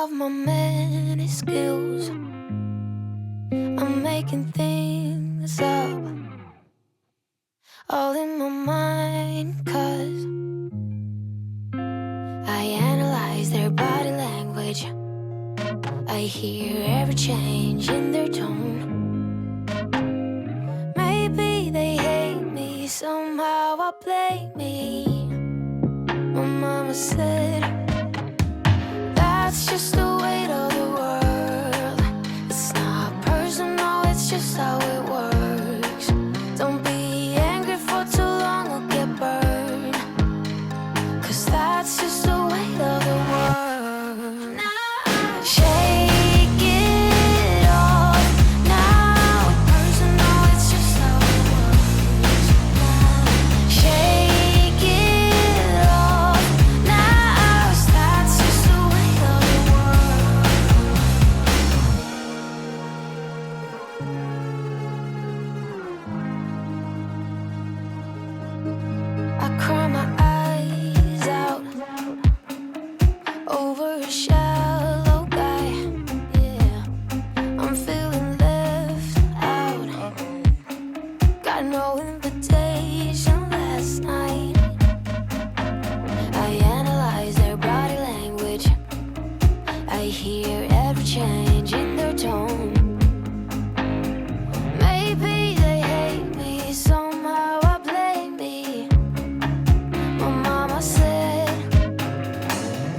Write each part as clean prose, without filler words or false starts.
of my many skills. I'm making things up, all in my mind, 'cause I analyze their body language. I hear every change in their tone. Maybe they hate me, somehow I blame me. My mama said, that's just the weight of the world. It's not personal, it's just how it works. Don't be angry for too long or get burned, 'cause that's just the weight of the world. Now, shake it off. Now it's personal, it's just how it works. Shake it off. Now that's just the weight of the world. I cry my eyes out over a shallow guy. Yeah, I'm feeling left out. Got no invitation last night. I analyze their body language. I hear every change in their tone. Maybe they hate me, somehow I blame me. My mama said,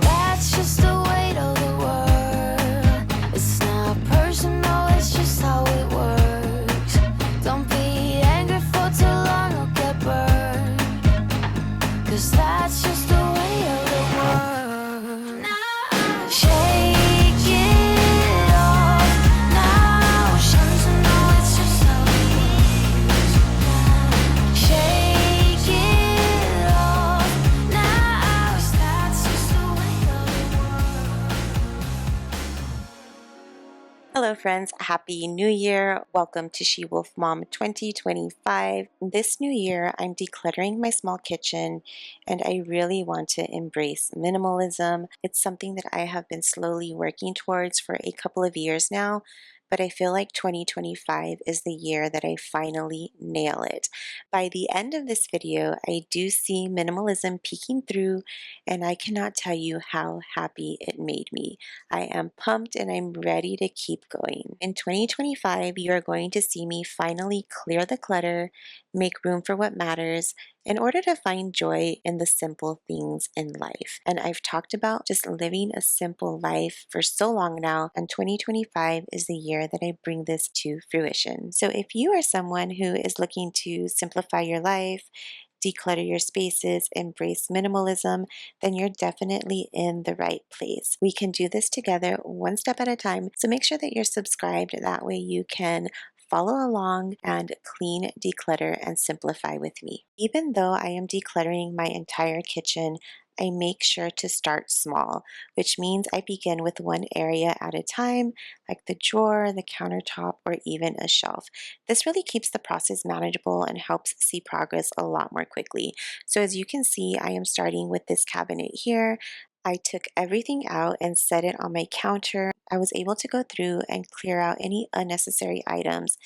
that's just the weight of the world. It's not personal, it's just how it works. Don't be angry for too long or get burned, 'cause that's just the weight of the world. Now, shake it off. Now it's personal, it's just how it works. Shake it off. Now that's just the weight of the world. Hello friends, Happy New Year. Welcome to SheWolfMom 2025. This new year, I'm decluttering my small kitchen and I really want to embrace minimalism. It's something that I have been slowly working towards for a couple of years now, but I feel like 2025 is the year that I finally nail it. By the end of this video, I do see minimalism peeking through and I cannot tell you how happy it made me. I am pumped and I'm ready to keep going. In 2025, you are going to see me finally clear the clutter, make room for what matters, in order to find joy in the simple things in life. And I've talked about just living a simple life for so long now, and 2025 is the year that I bring this to fruition. So if you are someone who is looking to simplify your life, declutter your spaces, embrace minimalism, then you're definitely in the right place. We can do this together one step at a time. So make sure that you're subscribed. That way you can follow along and clean, declutter, and simplify with me. Even though I am decluttering my entire kitchen, I make sure to start small, which means I begin with one area at a time, like the drawer, the countertop, or even a shelf. This really keeps the process manageable and helps see progress a lot more quickly. So as you can see, I am starting with this cabinet here. I took everything out and set it on my counter. I was able to go through and clear out any unnecessary items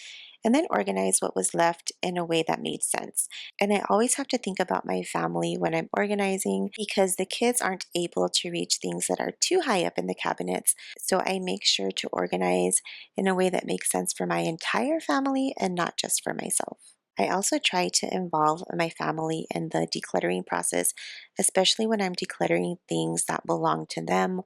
and then organize what was left in a way that made sense. And I always have to think about my family when I'm organizing because the kids aren't able to reach things that are too high up in the cabinets. So I make sure to organize in a way that makes sense for my entire family and not just for myself. I also try to involve my family in the decluttering process, especially when I'm decluttering things that belong to them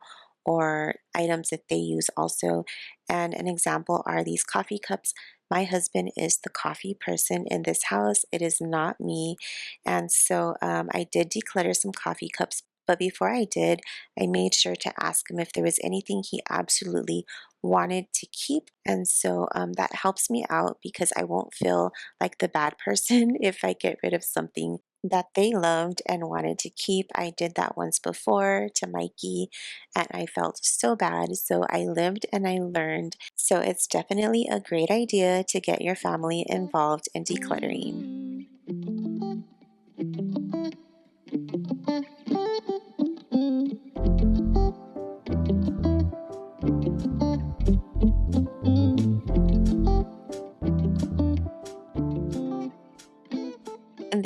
or items that they use also. And an example are these coffee cups. My husband is the coffee person in this house. It is not me. And so I did declutter some coffee cups. But before I did, I made sure to ask him if there was anything he absolutely wanted to keep. And so that helps me out because I won't feel like the bad person if I get rid of something that they loved and wanted to keep. I did that once before to Mikey and I felt so bad. So I lived and I learned. So it's definitely a great idea to get your family involved in decluttering.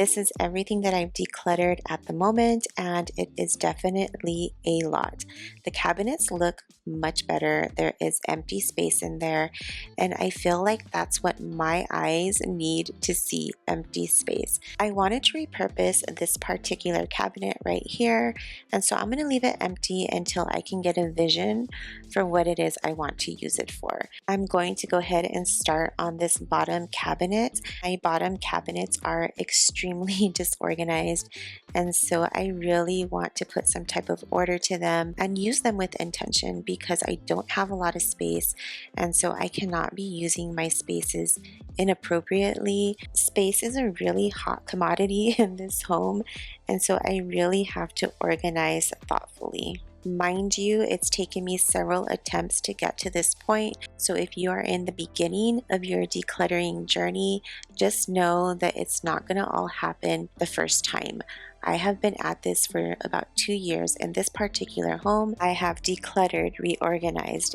This is everything that I've decluttered at the moment, and it is definitely a lot. The cabinets look much better. There is empty space in there, and I feel like that's what my eyes need to see, empty space. I wanted to repurpose this particular cabinet right here, and so I'm going to leave it empty until I can get a vision for what it is I want to use it for. I'm going to go ahead and start on this bottom cabinet. My bottom cabinets are extremely disorganized, and so I really want to put some type of order to them and use them with intention because I don't have a lot of space, and so I cannot be using my spaces inappropriately. Space is a really hot commodity in this home, and so I really have to organize thoughtfully. Mind you, it's taken me several attempts to get to this point, so if you are in the beginning of your decluttering journey, just know that it's not going to all happen the first time. I have been at this for about 2 years in this particular home. I have decluttered, reorganized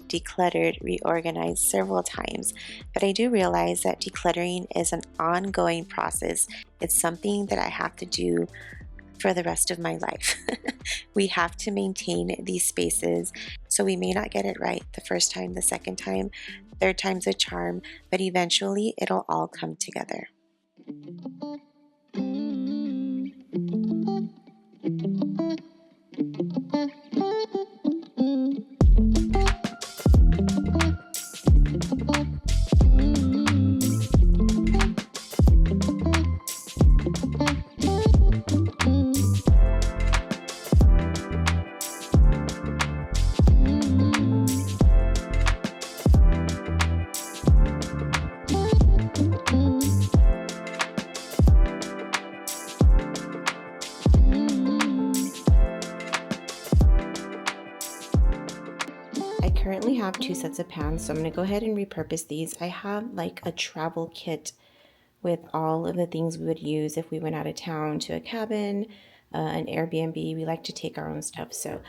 several times, but I do realize that decluttering is an ongoing process. It's something that I have to do for the rest of my life. We have to maintain these spaces, so we may not get it right the first time, the second time, third time's a charm, but eventually it'll all come together. I currently have 2 sets of pans, so I'm going to go ahead and repurpose these. I have like a travel kit with all of the things we would use if we went out of town to a cabin, an Airbnb. We like to take our own stuff, so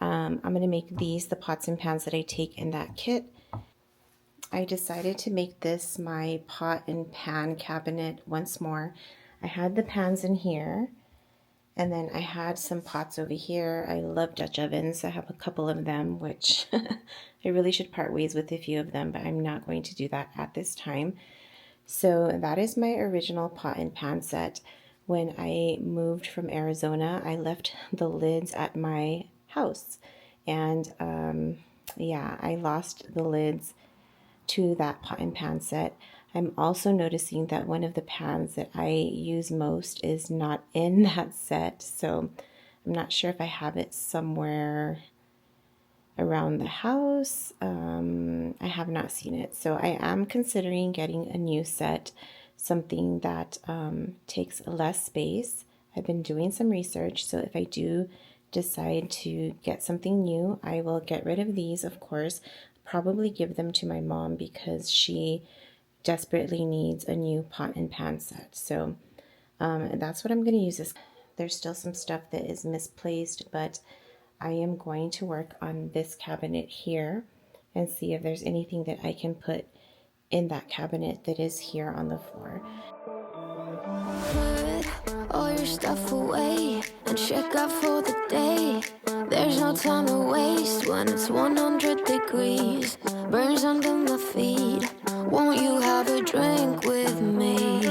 I'm going to make these the pots and pans that I take in that kit. I decided to make this my pot and pan cabinet once more. I had the pans in here, and then I had some pots over here. I love Dutch ovens. I have a couple of them, which I really should part ways with a few of them, but I'm not going to do that at this time. So that is my original pot and pan set. When I moved from Arizona, I left the lids at my house, and yeah, I lost the lids to that pot and pan set. I'm also noticing that one of the pans that I use most is not in that set, so I'm not sure if I have it somewhere around the house. I have not seen it, so I am considering getting a new set, something that takes less space. I've been doing some research, so if I do decide to get something new, I will get rid of these, of course, probably give them to my mom because she desperately needs a new pot and pan set. So that's what I'm going to use this. There's still some stuff that is misplaced, but I am going to work on this cabinet here and see if there's anything that I can put in that cabinet that is here on the floor. Put all your stuff away and check out for the day. There's no time to waste when it's 100 degrees. Burns under my feet. Won't you have a drink with me?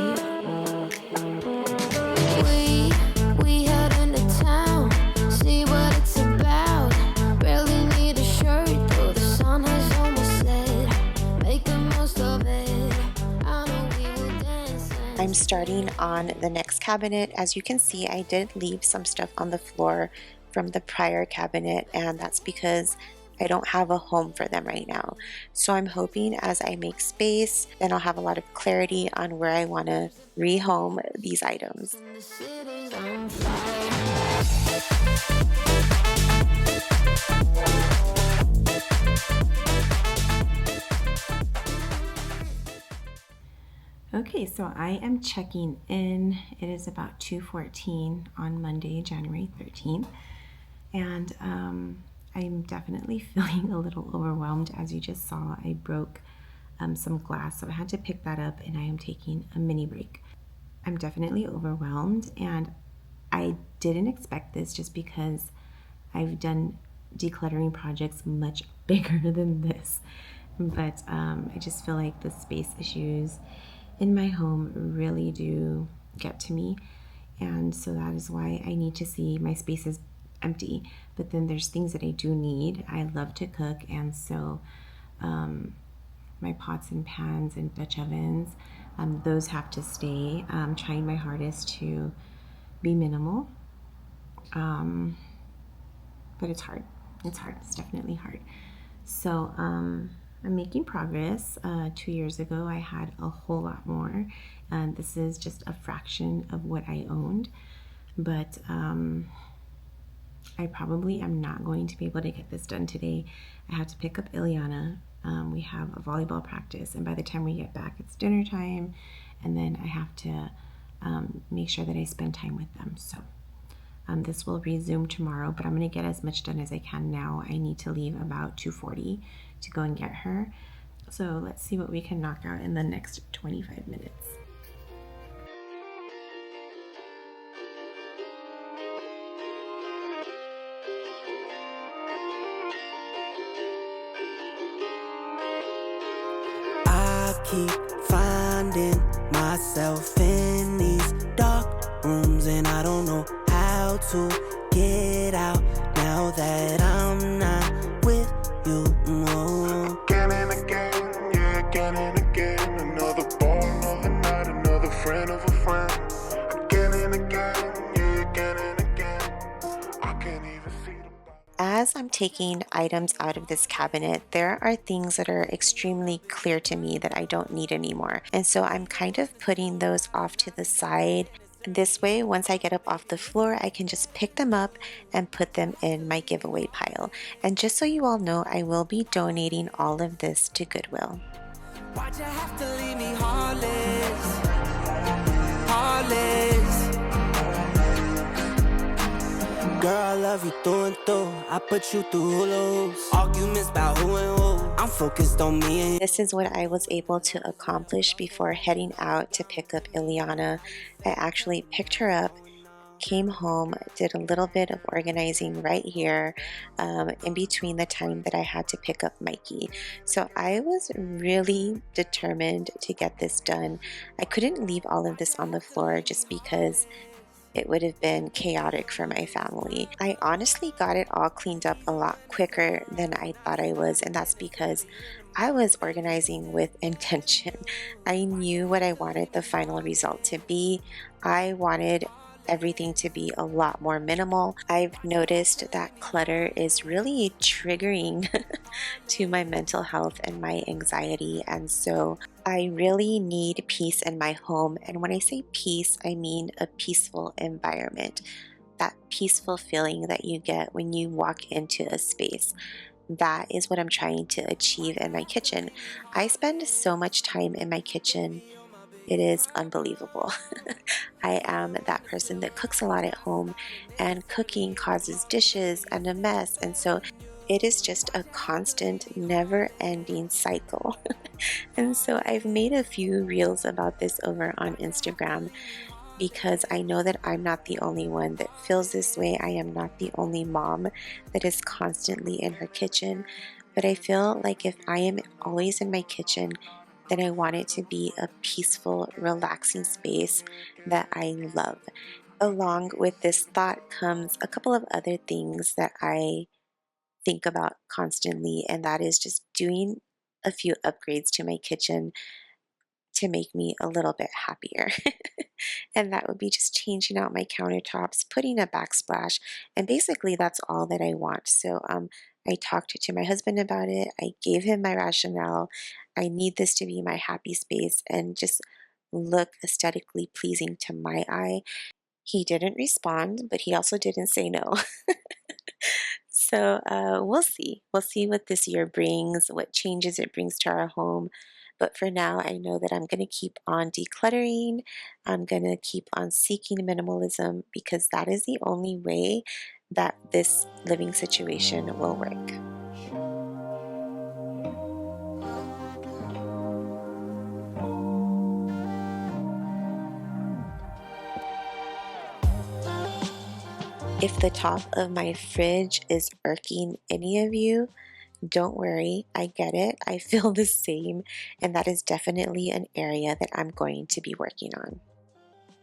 We head into town, see what it's about. Barely need a shirt though the sun has almost set. Make the most of it. I know we will dance. I'm starting on the next cabinet. As you can see, I did leave some stuff on the floor from the prior cabinet, and that's because I don't have a home for them right now. So I'm hoping as I make space, then I'll have a lot of clarity on where I want to rehome these items. The city's on fire. Okay, so I am checking in. It is about 2:14 on Monday, January 13th, and I'm definitely feeling a little overwhelmed. As you just saw, I broke some glass, so I had to pick that up, and I am taking a mini break. I'm definitely overwhelmed, and I didn't expect this just because I've done decluttering projects much bigger than this. But I just feel like the space issues in my home really do get to me. And so that is why I need to see my spaces empty. But then there's things that I do need. I love to cook, and so my pots and pans and Dutch ovens, those have to stay. I'm trying my hardest to be minimal, but it's hard. It's hard. It's definitely hard. So I'm making progress. 2 years ago, I had a whole lot more, and this is just a fraction of what I owned. But I probably am not going to be able to get this done today. I have to pick up Ileana. We have a volleyball practice, and by the time we get back, it's dinner time, and then I have to make sure that I spend time with them. So this will resume tomorrow, but I'm going to get as much done as I can now. I need to leave about 2:40 to go and get her. So let's see what we can knock out in the next 25 minutes. Keep finding myself in these dark rooms, and I don't know how to get out now that I'm not with you. No. Again and again, yeah, again and again. Another ball, another night, another friend of a friend. Again and again, yeah, again and again. I can't even see the As I'm taking items out of this cabinet, there are things that are extremely clear to me that I don't need anymore. And so I'm kind of putting those off to the side. This way, once I get up off the floor, I can just pick them up and put them in my giveaway pile. And just so you all know, I will be donating all of this to Goodwill. Why'd you have to leave me heartless? Heartless. Girl, I love you through and through. I put you through hoolos. Arguments about who and who. I'm focused on me and This is what I was able to accomplish before heading out to pick up Ileana. I actually picked her up, came home, did a little bit of organizing right here in between the time that I had to pick up Mikey. So I was really determined to get this done. I couldn't leave all of this on the floor just because it would have been chaotic for my family. I honestly got it all cleaned up a lot quicker than I thought I was, and that's because I was organizing with intention. I knew what I wanted the final result to be. I wanted everything to be a lot more minimal. I've noticed that clutter is really triggering to my mental health and my anxiety, and so I really need peace in my home. And when I say peace, I mean a peaceful environment. That peaceful feeling that you get when you walk into a space. That is what I'm trying to achieve in my kitchen. I spend so much time in my kitchen. It is unbelievable. I am that person that cooks a lot at home, and cooking causes dishes and a mess, and so it is just a constant, never-ending cycle. And so I've made a few reels about this over on Instagram because I know that I'm not the only one that feels this way. I am not the only mom that is constantly in her kitchen, but I feel like if I am always in my kitchen, then I want it to be a peaceful, relaxing space that I love. Along with this thought comes a couple of other things that I think about constantly, and that is just doing a few upgrades to my kitchen to make me a little bit happier. And that would be just changing out my countertops, putting a backsplash, and basically that's all that I want. So I talked to my husband about it. I gave him my rationale. I need this to be my happy space and just look aesthetically pleasing to my eye. He didn't respond, but he also didn't say no. So we'll see. We'll see what this year brings, what changes it brings to our home. But for now, I know that I'm going to keep on decluttering. I'm going to keep on seeking minimalism because that is the only way that this living situation will work. If the top of my fridge is irking any of you, don't worry, I get it. I feel the same, and that is definitely an area that I'm going to be working on.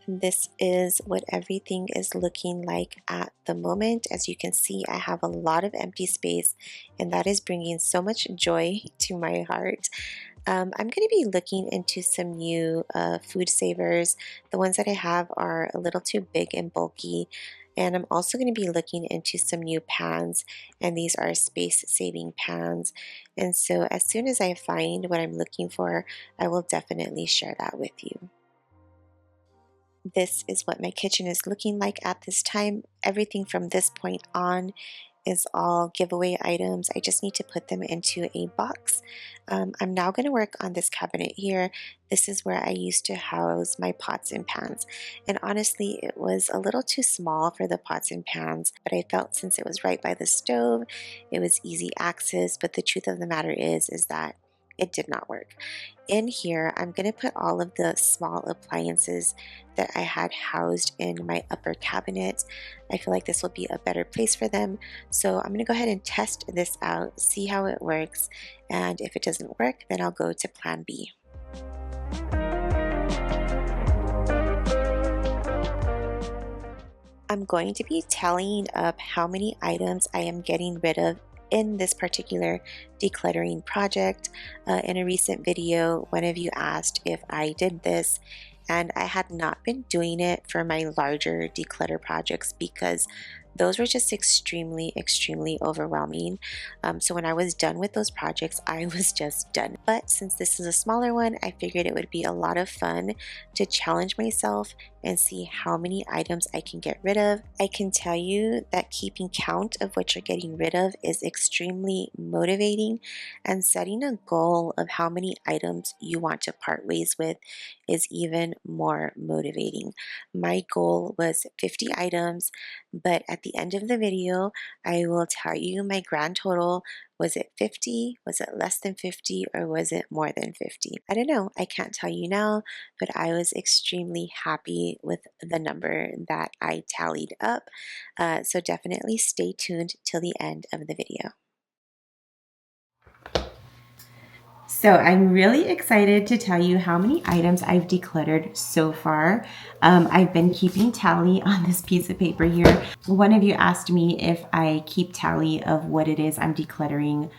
This is what everything is looking like at the moment. As you can see, I have a lot of empty space, and that is bringing so much joy to my heart. I'm going to be looking into some new food savers. The ones that I have are a little too big and bulky. And I'm also going to be looking into some new pans, and these are space-saving pans. And so as soon as I find what I'm looking for, I will definitely share that with you. This is what my kitchen is looking like at this time. Everything from this point on is all giveaway items. I just need to put them into a box. I'm now going to work on this cabinet here. This is where I used to house my pots and pans. And honestly, it was a little too small for the pots and pans, but I felt since it was right by the stove, it was easy access. But the truth of the matter is that it did not work. In here, I'm going to put all of the small appliances that I had housed in my upper cabinet. I feel like this will be a better place for them. So I'm going to go ahead and test this out, see how it works. And if it doesn't work, then I'll go to plan B. I'm going to be tallying up how many items I am getting rid of in this particular decluttering project. In a recent video, one of you asked if I did this, and I had not been doing it for my larger declutter projects because those were just extremely overwhelming. So when I was done with those projects, I was just done. But since this is a smaller one, I figured it would be a lot of fun to challenge myself and see how many items I can get rid of. I can tell you that keeping count of what you're getting rid of is extremely motivating, and setting a goal of how many items you want to part ways with is even more motivating. My goal was 50 items, but at the end of the video, I will tell you my grand total. Was it 50? Was it less than 50? Or was it more than 50? I don't know. I can't tell you now, but I was extremely happy with the number that I tallied up. So definitely stay tuned till the end of the video. So I'm really excited to tell you how many items I've decluttered so far. I've been keeping tally on this piece of paper here. One of you asked me if I keep tally of what it is I'm decluttering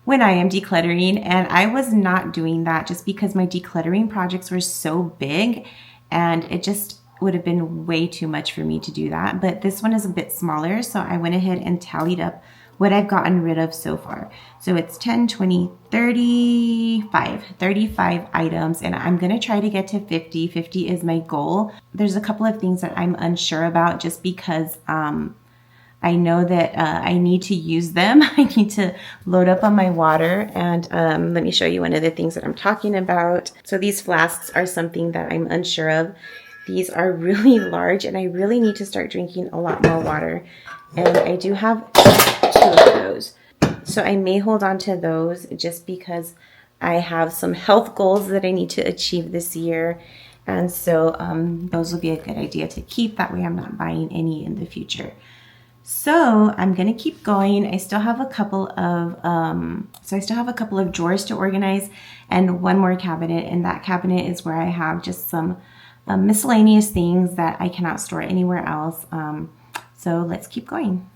when I am decluttering, and I was not doing that just because my decluttering projects were so big and it just would have been way too much for me to do that. But this one is a bit smaller, so I went ahead and tallied up what I've gotten rid of so far. So it's 10, 20, 35 items, and I'm gonna try to get to 50. 50 is my goal. There's a couple of things that I'm unsure about just because I know that I need to use them. I need to load up on my water, and let me show you one of the things that I'm talking about. So these flasks are something that I'm unsure of. These are really large, and I really need to start drinking a lot more water. And I do have 2 of those. So I may hold on to those just because I have some health goals that I need to achieve this year. And so those will be a good idea to keep. That way I'm not buying any in the future. So I'm going to keep going. I still have a couple of drawers to organize and one more cabinet. And that cabinet is where I have just some miscellaneous things that I cannot store anywhere else. So let's keep going.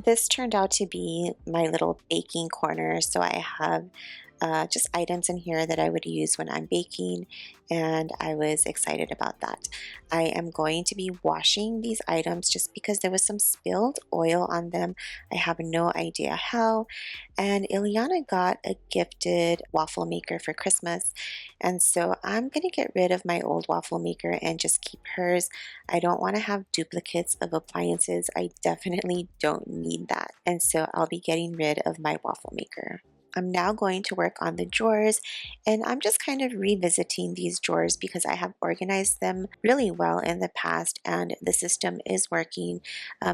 This turned out to be my little baking corner. So I have just items in here that I would use when I'm baking, and I was excited about that. I am going to be washing these items just because there was some spilled oil on them. I have no idea how. And Ileana got a gifted waffle maker for Christmas, and so I'm going to get rid of my old waffle maker and just keep hers. I don't want to have duplicates of appliances. I definitely don't need that, and so I'll be getting rid of my waffle maker. I'm now going to work on the drawers, and I'm just kind of revisiting these drawers because I have organized them really well in the past and the system is working.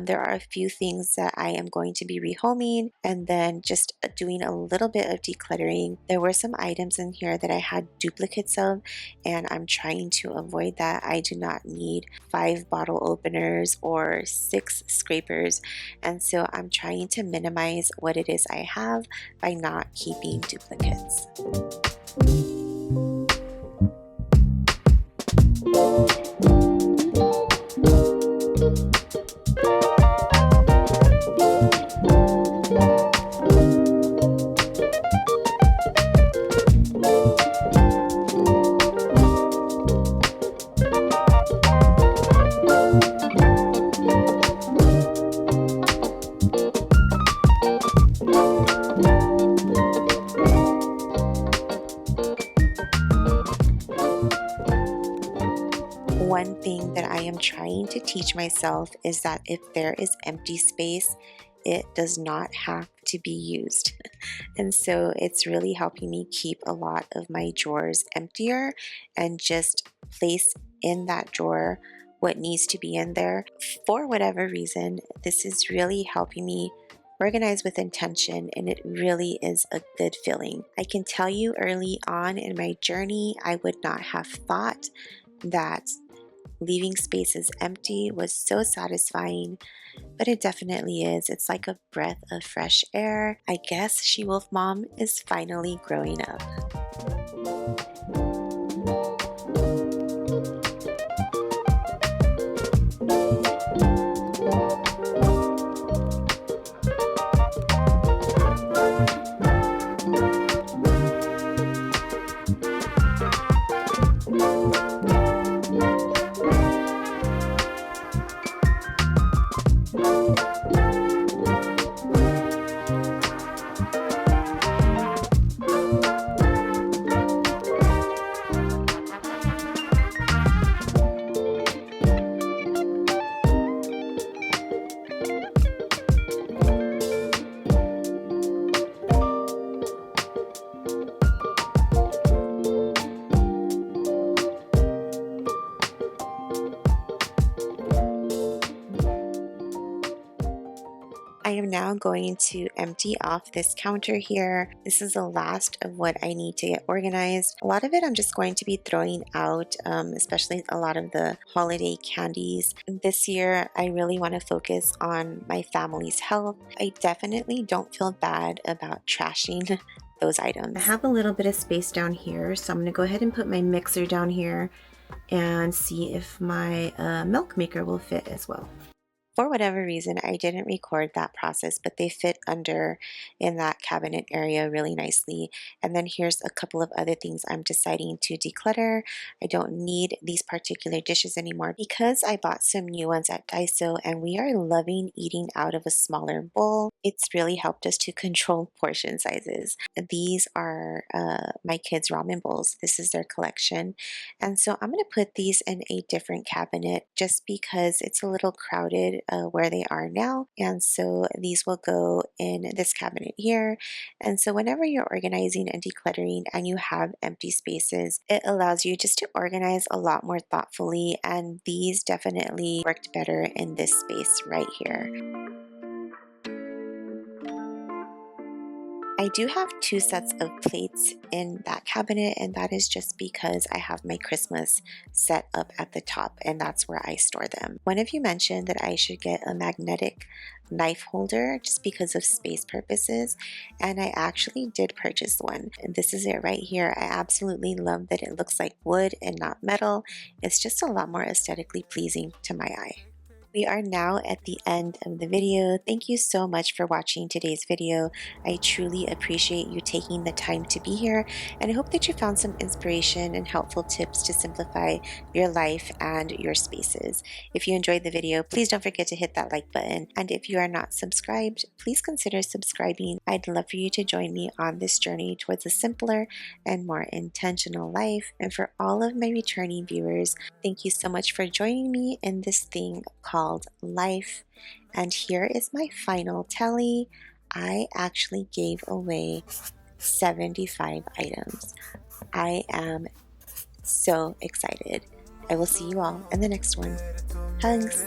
There are a few things that I am going to be rehoming and then just doing a little bit of decluttering. There were some items in here that I had duplicates of, and I'm trying to avoid that. I do not need 5 bottle openers or 6 scrapers, and so I'm trying to minimize what it is I have by not keeping duplicates. One thing that I am trying to teach myself is that if there is empty space, it does not have to be used. And so it's really helping me keep a lot of my drawers emptier and just place in that drawer what needs to be in there. For whatever reason, this is really helping me organize with intention, and it really is a good feeling. I can tell you early on in my journey, I would not have thought that leaving spaces empty was so satisfying, but it definitely is. It's like a breath of fresh air. I guess SheWolfMom is finally growing up. I am now going to empty off this counter here. This is the last of what I need to get organized. A lot of it I'm just going to be throwing out, especially a lot of the holiday candies. This year, I really want to focus on my family's health. I definitely don't feel bad about trashing those items. I have a little bit of space down here, so I'm going to go ahead and put my mixer down here and see if my milk maker will fit as well. For whatever reason, I didn't record that process, but they fit under in that cabinet area really nicely. And then here's a couple of other things I'm deciding to declutter. I don't need these particular dishes anymore because I bought some new ones at Daiso, and we are loving eating out of a smaller bowl. It's really helped us to control portion sizes. These are my kids' ramen bowls. This is their collection. And so I'm going to put these in a different cabinet just because it's a little crowded where they are now, and so these will go in this cabinet here. And so whenever you're organizing and decluttering and you have empty spaces, it allows you just to organize a lot more thoughtfully, and these definitely worked better in this space right here. I do have 2 sets of plates in that cabinet, and that is just because I have my Christmas set up at the top, and that's where I store them. One of you mentioned that I should get a magnetic knife holder just because of space purposes, and I actually did purchase one. And this is it right here. I absolutely love that it looks like wood and not metal. It's just a lot more aesthetically pleasing to my eye. We are now at the end of the video. Thank you so much for watching today's video. I truly appreciate you taking the time to be here, and I hope that you found some inspiration and helpful tips to simplify your life and your spaces. If you enjoyed the video, please don't forget to hit that like button. And if you are not subscribed, please consider subscribing. I'd love for you to join me on this journey towards a simpler and more intentional life. And for all of my returning viewers, thank you so much for joining me in this thing called life. And here is my final tally. I actually gave away 75 items. I am so excited. I will see you all in the next one. Hugs.